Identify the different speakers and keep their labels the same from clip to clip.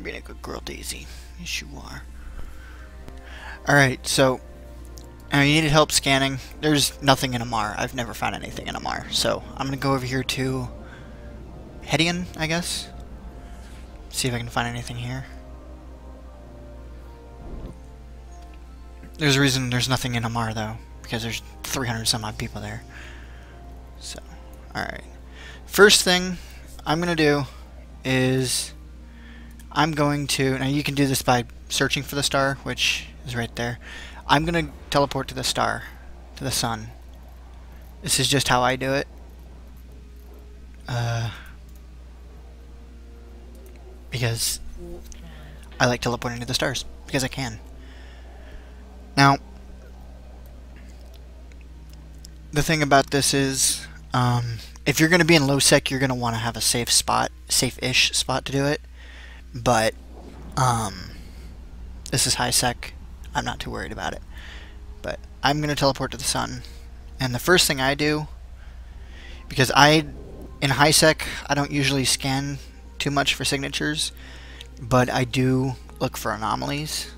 Speaker 1: You're being a good girl, Daisy. Yes, you are. Alright, so you needed help scanning. There's nothing in Amar. I've never found anything in Amar. So I'm going to go over here to Hedion, I guess. See if I can find anything here. There's a reason there's nothing in Amar, though. Because there's 300 some odd people there. So, alright. First thing I'm going to do is I'm going to... Now you can do this by searching for the star, which is right there. I'm going to teleport to the star, to the sun. This is just how I do it. Because I like teleporting to the stars, because I can. Now, the thing about this is, if you're going to be in low sec, you're going to want to have a safe spot, safe-ish spot to do it. But, this is high sec. I'm not too worried about it. But I'm going to teleport to the sun. And the first thing I do, because in high sec, I don't usually scan too much for signatures, but I do look for anomalies.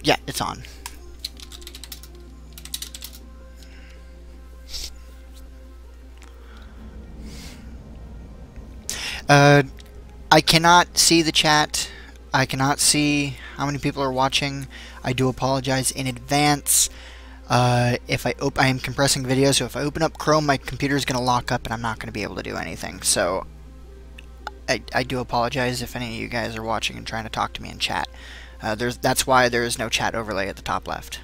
Speaker 1: Yeah, it's on. I cannot see the chat. I cannot see how many people are watching. I do apologize in advance. If I am compressing video, so if I open up Chrome, my computer is going to lock up and I'm not going to be able to do anything. So I do apologize if any of you guys are watching and trying to talk to me in chat. That's why there is no chat overlay at the top left.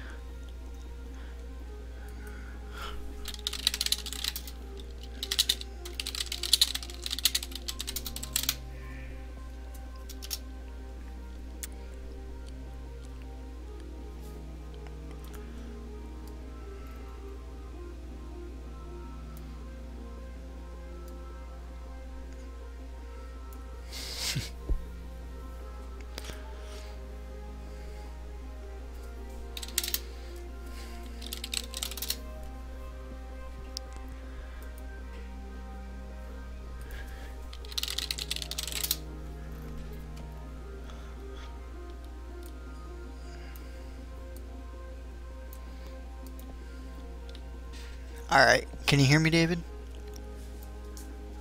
Speaker 1: Alright, can you hear me, David?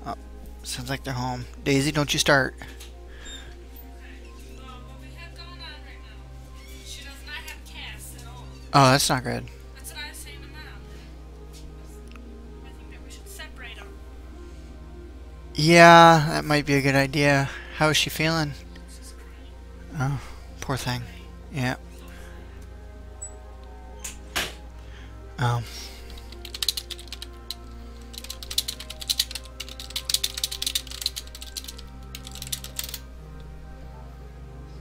Speaker 1: Oh, sounds like they're home. Daisy, don't you start.
Speaker 2: What we have going on right now. She does not have cast at all.
Speaker 1: Oh, that's not good.
Speaker 2: That's what I was saying to Mom. I think that we should separate them.
Speaker 1: Yeah, that might be a good idea. How is she feeling?
Speaker 2: She's crying.
Speaker 1: Oh, poor thing. Yeah. Oh.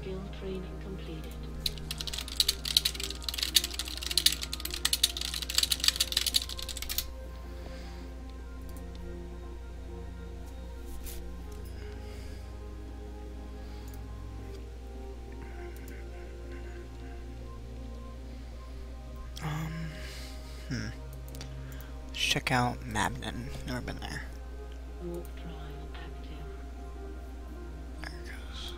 Speaker 3: Skill training completed.
Speaker 1: Let's check out Mabnon. Never been there.
Speaker 3: Warp trial active.
Speaker 1: There it goes.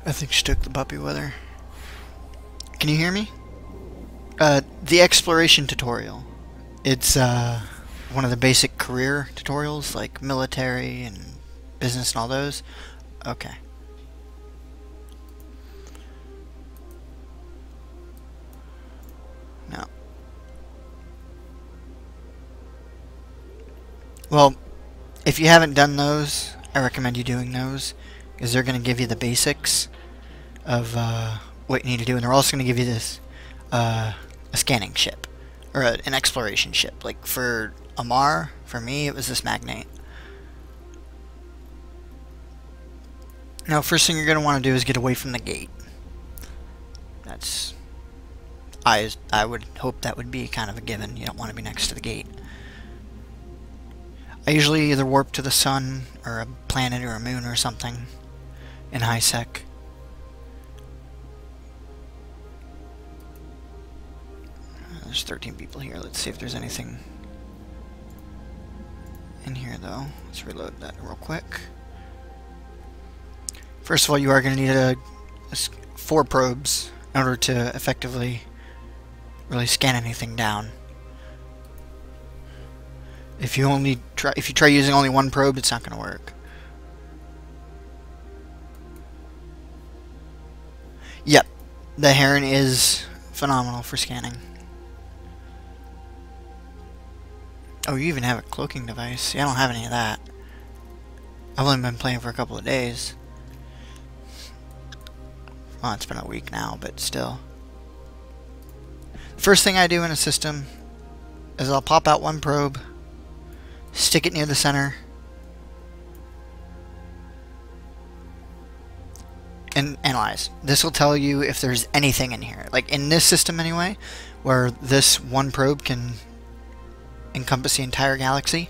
Speaker 1: I think she took the puppy with her. Can you hear me? The exploration tutorial. It's one of the basic career tutorials, like military and business and all those. Okay. No. Well, if you haven't done those, I recommend you doing those, because they're going to give you the basics of what you need to do, and they're also going to give you this a scanning ship, or an exploration ship. Like for Amar, for me, it was this Magnate. Now, first thing you're going to want to do is get away from the gate. That's... I would hope that would be kind of a given. You don't want to be next to the gate. I usually either warp to the sun, or a planet, or a moon, or something in high sec. There's 13 people here. Let's see if there's anything in here, though. Let's reload that real quick. First of all, you are going to need 4 probes in order to effectively really scan anything down. If you try using only 1 probe, it's not going to work. Yep, the Heron is phenomenal for scanning. Oh, you even have a cloaking device. See, I don't have any of that. I've only been playing for a couple of days. Well, it's been a week now, but still. The first thing I do in a system is I'll pop out 1 probe, stick it near the center, and analyze. This will tell you if there's anything in here. Like in this system anyway, where this 1 probe can encompass the entire galaxy,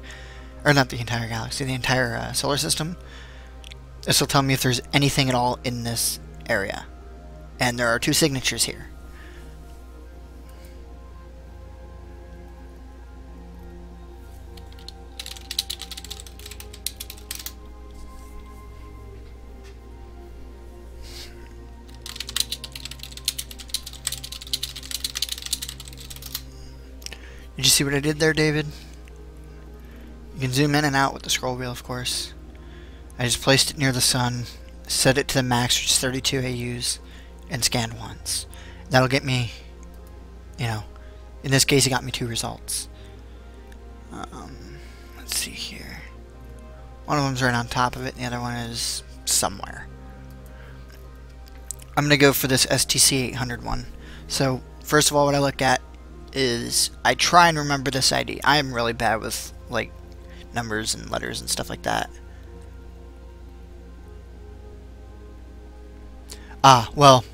Speaker 1: or not the entire galaxy, the entire solar system. This will tell me if there's anything at all in this area. And there are 2 signatures here. Did you see what I did there, David? You can zoom in and out with the scroll wheel, of course. I just placed it near the sun, set it to the max, which is 32 AUs, and scanned once. That'll get me, you know, in this case it got me 2 results. Let's see here. One of them's right on top of it, and the other one is somewhere. I'm going to go for this STC 800 one. So, first of all, what I look at is I try and remember this ID. I am really bad with like numbers and letters and stuff like that. Well,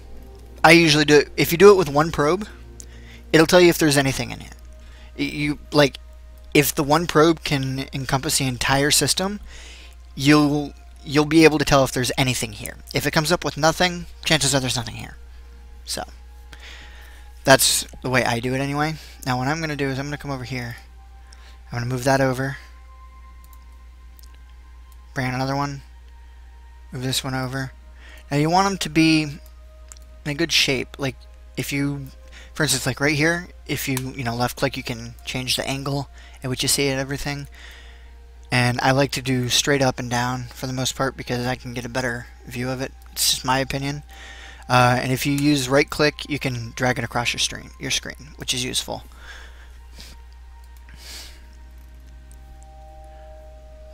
Speaker 1: I usually do it. If you do it with 1 probe, it'll tell you if there's anything in here. If the 1 probe can encompass the entire system, you'll be able to tell if there's anything here. If it comes up with nothing, chances are there's nothing here. So that's the way I do it anyway. Now what I'm going to do is I'm going to come over here. I'm going to move that over. Bring in another one. Move this one over. Now you want them to be in a good shape. Like if you, for instance, like right here, if you left click, you can change the angle at which you see it, everything. And I like to do straight up and down for the most part because I can get a better view of it. It's just my opinion. And if you use right click, you can drag it across your screen, which is useful.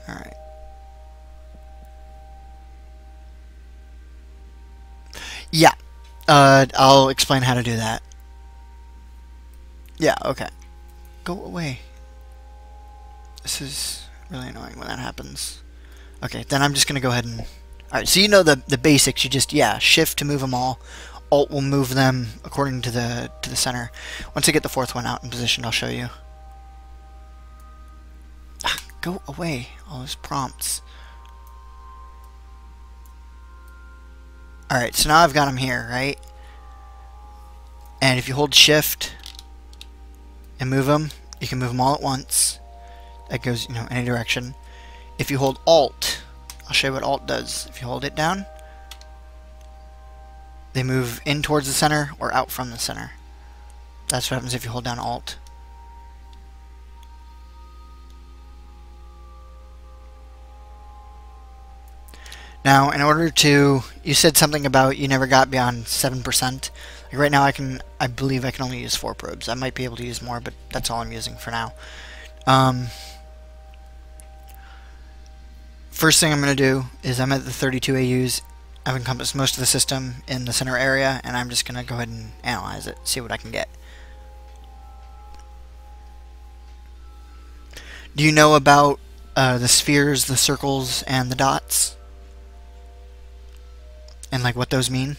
Speaker 1: Alright. Yeah. I'll explain how to do that. Yeah, okay. Go away. This is really annoying when that happens. Okay, then I'm just going to go ahead and... Alright, so you know the basics. You just, shift to move them all. Alt will move them according to the center. Once I get the 4th one out in position, I'll show you. Go away. All those prompts. Alright, so now I've got them here, right? And if you hold shift and move them, you can move them all at once. That goes, any direction. If you hold alt, I'll show you what alt does. If you hold it down, they move in towards the center or out from the center. That's what happens if you hold down alt. Now, in order to, you said something about you never got beyond 7%. Like right now I believe I can only use 4 probes. I might be able to use more, but that's all I'm using for now. First thing I'm going to do is I'm at the 32 AUs. I've encompassed most of the system in the center area, and I'm just going to go ahead and analyze it, see what I can get. Do you know about the spheres, the circles, and the dots? and like what those mean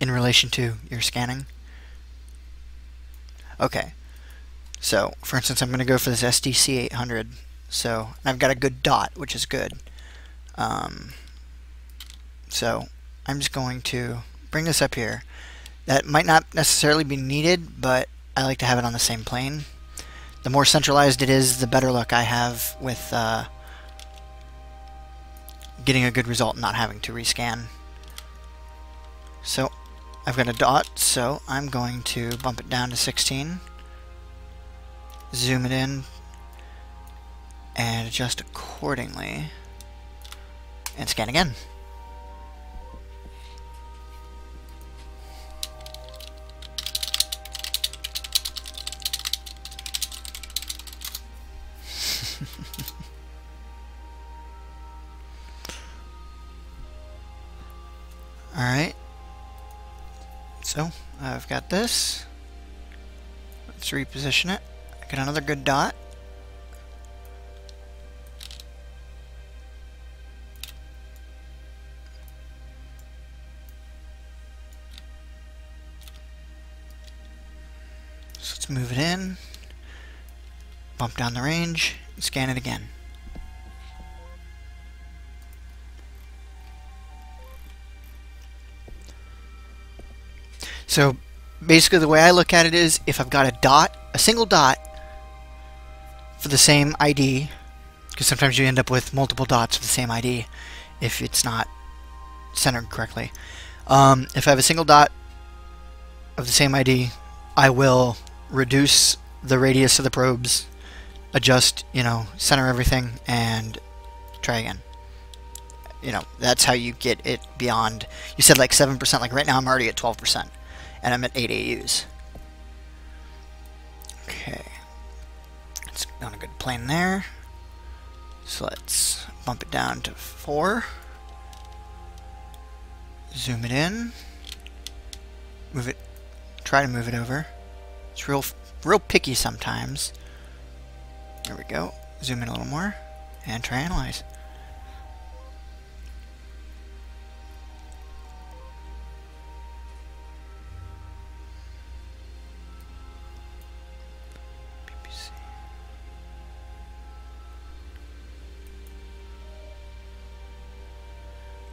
Speaker 1: in relation to your scanning? Okay, so for instance, I'm going to go for this SDC 800. So I've got a good dot, which is good. So I'm just going to bring this up here. That might not necessarily be needed, but I like to have it on the same plane. The more centralized it is, the better luck I have with getting a good result and not having to rescan. So I've got a dot, so I'm going to bump it down to 16, zoom it in, and adjust accordingly, and scan again. Alright, so I've got this. Let's reposition it. Get another good dot. So let's move it in, bump down the range, and scan it again. So basically the way I look at it is, if I've got a dot, a single dot for the same ID, because sometimes you end up with multiple dots for the same ID if it's not centered correctly. If I have a single dot of the same ID, I will reduce the radius of the probes, adjust, center everything, and try again. That's how you get it beyond. You said like 7%, like right now I'm already at 12%. And I'm at 8 AUs. Okay. It's on a good plane there. So let's bump it down to 4. Zoom it in. Move it. Try to move it over. It's real picky sometimes. There we go. Zoom in a little more. And try analyze.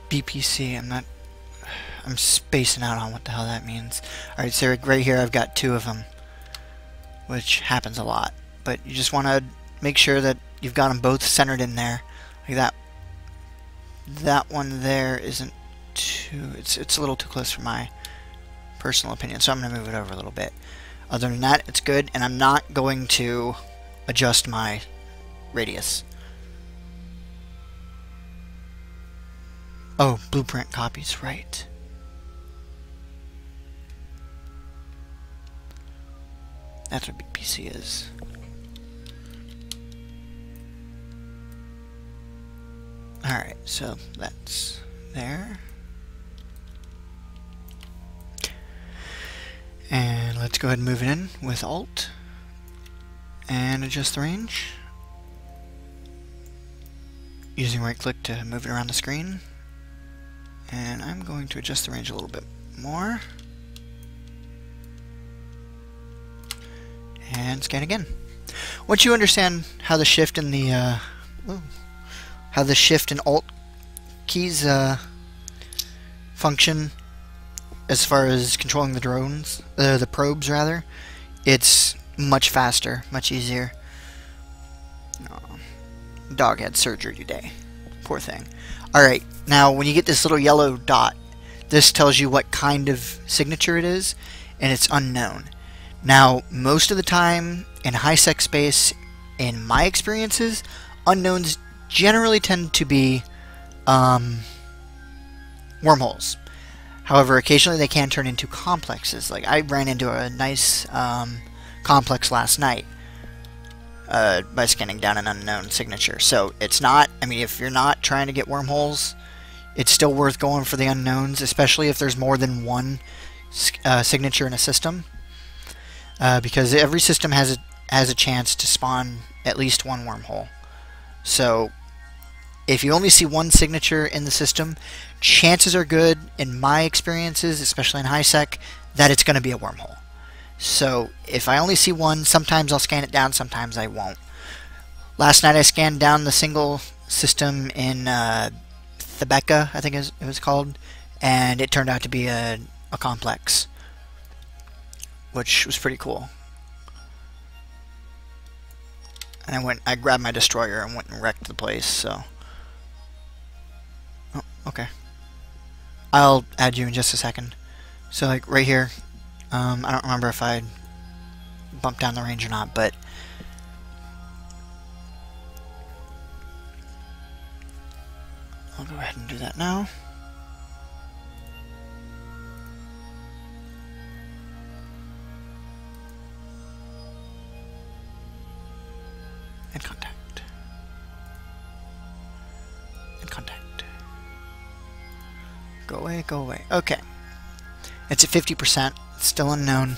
Speaker 1: BPC, I'm spacing out on what the hell that means. Alright, so right here I've got 2 of them, which happens a lot. But you just want to make sure that you've got them both centered in there. Like that. That one there isn't too, it's a little too close for my personal opinion, so I'm going to move it over a little bit. Other than that, it's good, and I'm not going to adjust my radius. Oh, blueprint copies, right. That's what BPC is. Alright, so that's there. And let's go ahead and move it in with Alt and adjust the range. Using right click to move it around the screen. And I'm going to adjust the range a little bit more. And scan again. Once you understand how the shift in the shift and Alt keys function as far as controlling the drones, the probes rather, it's much faster, much easier. Oh, dog had surgery today. Poor thing. Alright, now when you get this little yellow dot, this tells you what kind of signature it is, and it's unknown. Now, most of the time in high-sec space, in my experiences, unknowns generally tend to be wormholes. However, occasionally they can turn into complexes. Like I ran into a nice complex last night by scanning down an unknown signature. So it's not, I mean, if you're not trying to get wormholes, it's still worth going for the unknowns, especially if there's more than one signature in a system. Because every system has a chance to spawn at least one wormhole. So if you only see one signature in the system, chances are good, in my experiences, especially in HiSec, that it's going to be a wormhole. So if I only see one, sometimes I'll scan it down, sometimes I won't. Last night I scanned down the single system in Thebeka, I think it was called, and it turned out to be a complex, which was pretty cool. And I grabbed my destroyer and went and wrecked the place, so. Oh, okay. I'll add you in just a second. So like right here, I don't remember if I bumped down the range or not, but I'll go ahead and do that now. And contact. And contact. Go away, go away. Okay. It's at 50%. It's still unknown.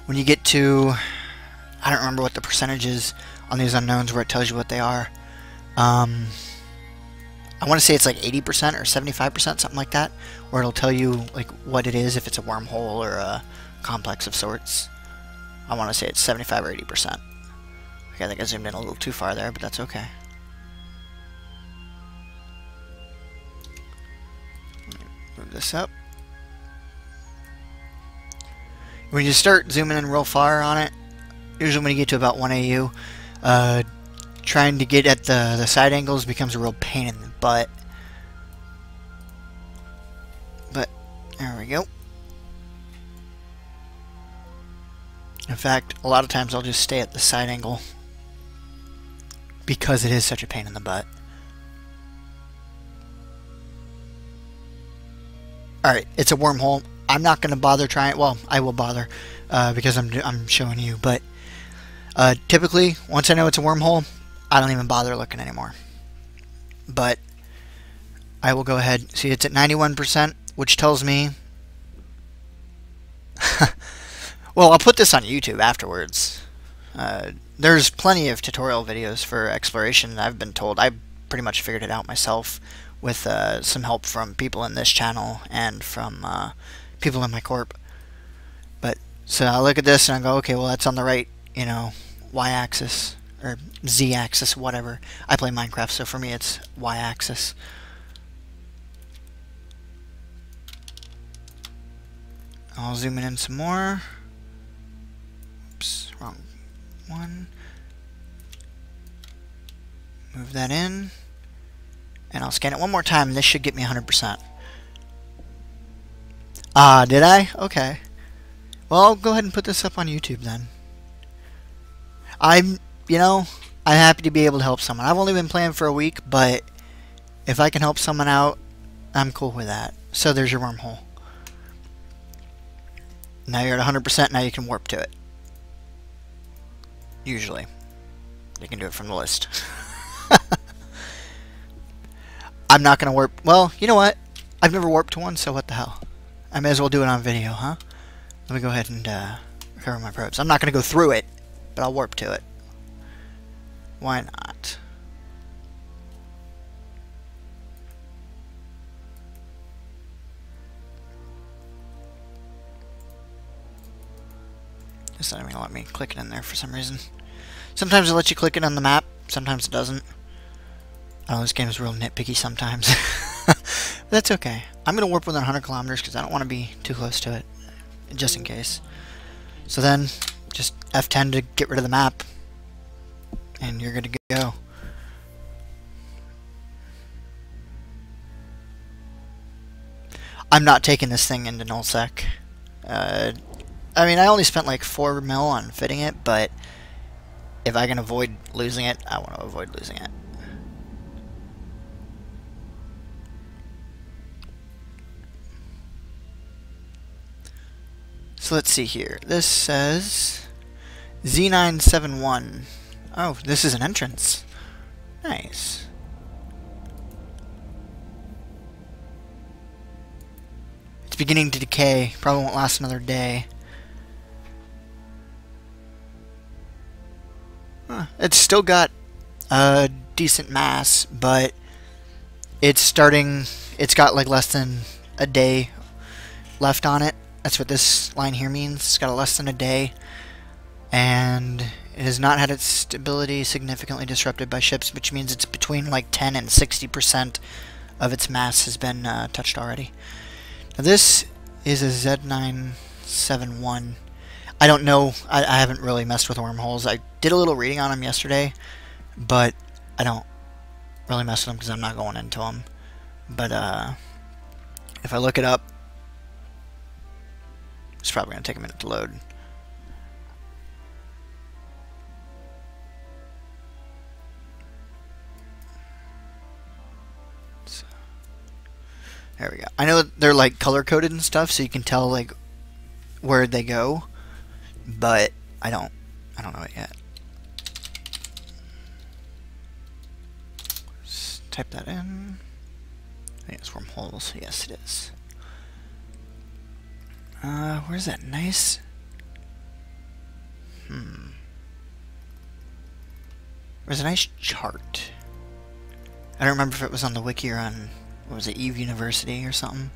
Speaker 1: When you get to, I don't remember what the percentage is on these unknowns where it tells you what they are. I want to say it's like 80% or 75%, something like that, where it'll tell you like what it is, if it's a wormhole or a complex of sorts. I want to say it's 75 or 80%. Okay, I think I zoomed in a little too far there, but that's okay. Let me move this up. When you start zooming in real far on it, usually when you get to about 1 AU, trying to get at the side angles becomes a real pain in the butt. But there we go. In fact, a lot of times I'll just stay at the side angle because it is such a pain in the butt. Alright, it's a wormhole. I'm not going to bother trying. Well, I will bother because I'm showing you. But typically, once I know it's a wormhole, I don't even bother looking anymore. But I will go ahead. See, it's at 91%, which tells me. Well, I'll put this on YouTube afterwards. There's plenty of tutorial videos for exploration. I've been told. I pretty much figured it out myself with some help from people in this channel and from people in my corp. But so I look at this and I go, okay, well that's on the right, you know, y-axis or z-axis, whatever. I play Minecraft, so for me it's y-axis. I'll zoom in some more. Oops, wrong one. Move that in. And I'll scan it one more time, and this should get me 100%. Ah, did I? Okay. Well, I'll go ahead and put this up on YouTube then. I'm happy to be able to help someone. I've only been playing for a week, but if I can help someone out, I'm cool with that. So there's your wormhole. Now you're at 100%, now you can warp to it. Usually. You can do it from the list. I'm not going to warp. Well, you know what? I've never warped to one, so what the hell? I may as well do it on video, huh? Let me go ahead and recover my probes. I'm not going to go through it, but I'll warp to it. Why not? It's not even going to let me click it in there for some reason. Sometimes it lets you click it on the map, sometimes it doesn't. I know this game is real nitpicky sometimes. That's okay. I'm going to warp within 100 kilometers because I don't want to be too close to it, just in case. So then, just F10 to get rid of the map, and you're good to go. I'm not taking this thing into nullsec. I mean, I only spent like 4 mil on fitting it, but if I can avoid losing it, I want to avoid losing it. So let's see here. This says Z971. Oh, this is an entrance. Nice. It's beginning to decay. Probably won't last another day. Huh. It's still got a decent mass, but it's starting. It's got like less than a day left on it. That's what this line here means. It's got less than a day, and it has not had its stability significantly disrupted by ships, which means it's between like 10 and 60% of its mass has been touched already. Now this is a Z971. I don't know. I haven't really messed with wormholes. I did a little reading on them yesterday, but I don't really mess with them because I'm not going into them. But if I look it up, it's probably going to take a minute to load. So, there we go. I know they're like color coded and stuff, so you can tell like where they go, but I don't know it yet. Let's type that in. I think it's wormholes. Yes, it is. Where's that nice? There's a nice chart. I don't remember if it was on the wiki or on, what was it, Eve University or something.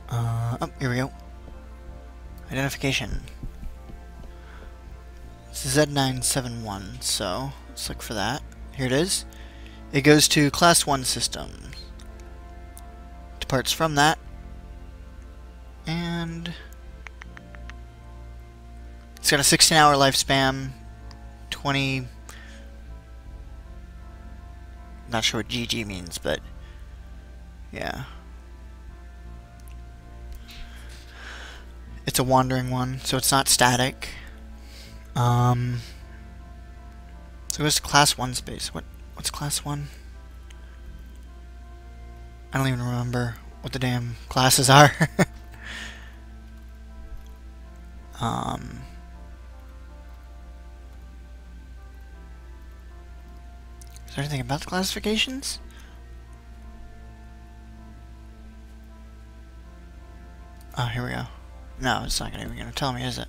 Speaker 1: Oh, here we go. Identification. It's Z971, so let's look for that. Here it is. It goes to Class 1 systems. Departs from that. And it's got a 16-hour lifespan, 20... Not sure what GG means, but yeah. It's a wandering one, so it's not static. So it goes to Class 1 space. What's Class 1? I don't even remember what the damn classes are. Is there anything about the classifications? Oh, here we go. No, it's not even going to tell me, is it?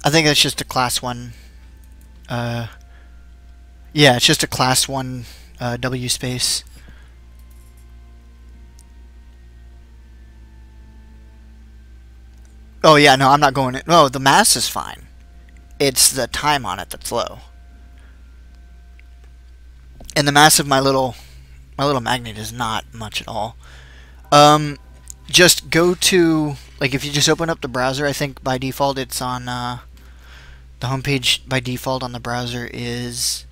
Speaker 1: I think it's just a Class 1. Yeah, it's just a Class 1 W space. Oh yeah, no, I'm not going. No, the mass is fine. It's the time on it that's low. And the mass of my little magnet is not much at all. Just go to, like, if you just open up the browser, I think by default it's on the homepage by default on the browser is,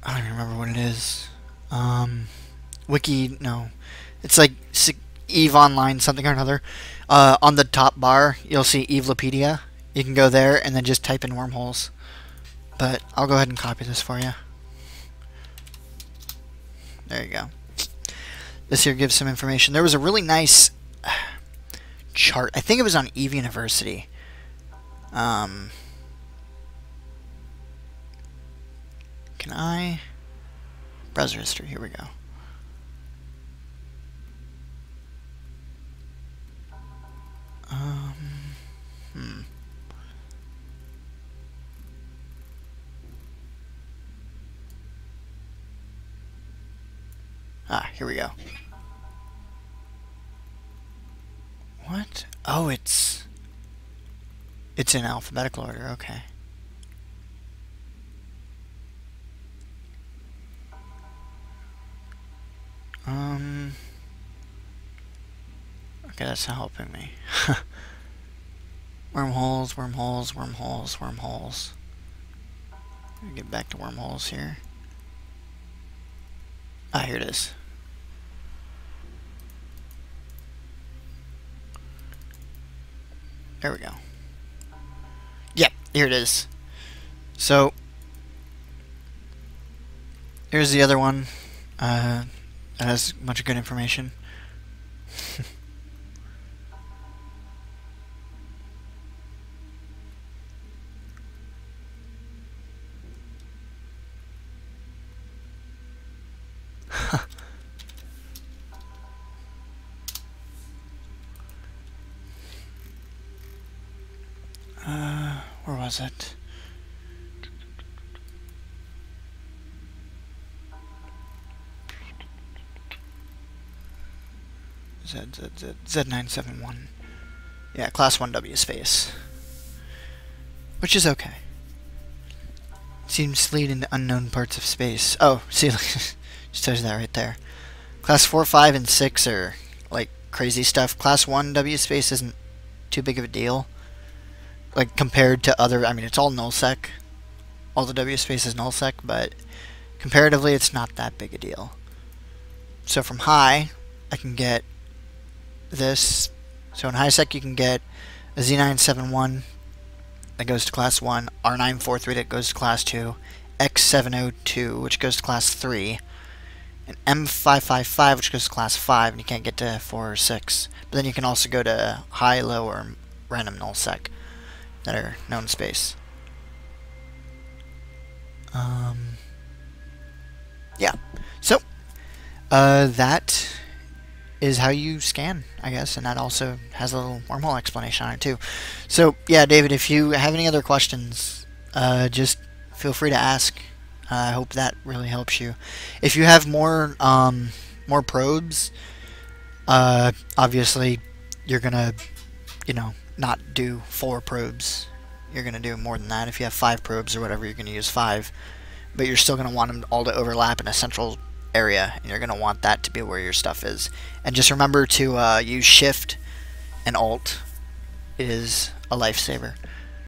Speaker 1: I don't even remember what it is. Wiki, no, it's like Eve Online something or another. On the top bar, you'll see Evelopedia. You can go there and then just type in wormholes. But I'll go ahead and copy this for you. There you go. This here gives some information. There was a really nice chart. I think it was on Eve University. Can I? Browser history. Here we go. Ah, here we go. What? Oh, it's in alphabetical order. Okay. Okay, that's not helping me. Wormholes, wormholes, wormholes, wormholes. Let me get back to wormholes here. Ah, here it is. There we go. Yep, here it is. So, here's the other one. That has a bunch of good information. was it? Z971. Yeah, Class 1W space. Which is okay. Seems to lead into unknown parts of space. Oh, see, just tells you that right there. Class 4, 5, and 6 are, like, crazy stuff. Class 1 W space isn't too big of a deal. Like, compared to other... I mean, it's all nullsec. All the W space is nullsec, but comparatively, it's not that big a deal. So from high, I can get this. So in high sec, you can get a Z971 that goes to class 1, R943 that goes to class 2, X702 which goes to class 3, and M555 which goes to class 5, and you can't get to 4 or 6. But then you can also go to high, low, or random nullsec that are known space. Yeah. So, that is how you scan, I guess, and that also has a little wormhole explanation on it too. So yeah, David, if you have any other questions, just feel free to ask. I hope that really helps you. If you have more probes, obviously you're gonna, not do 4 probes. You're gonna do more than that. If you have 5 probes or whatever, you're gonna use 5, but you're still gonna want them all to overlap in a central area, and you're going to want that to be where your stuff is. And just remember to use Shift and Alt. It is a lifesaver.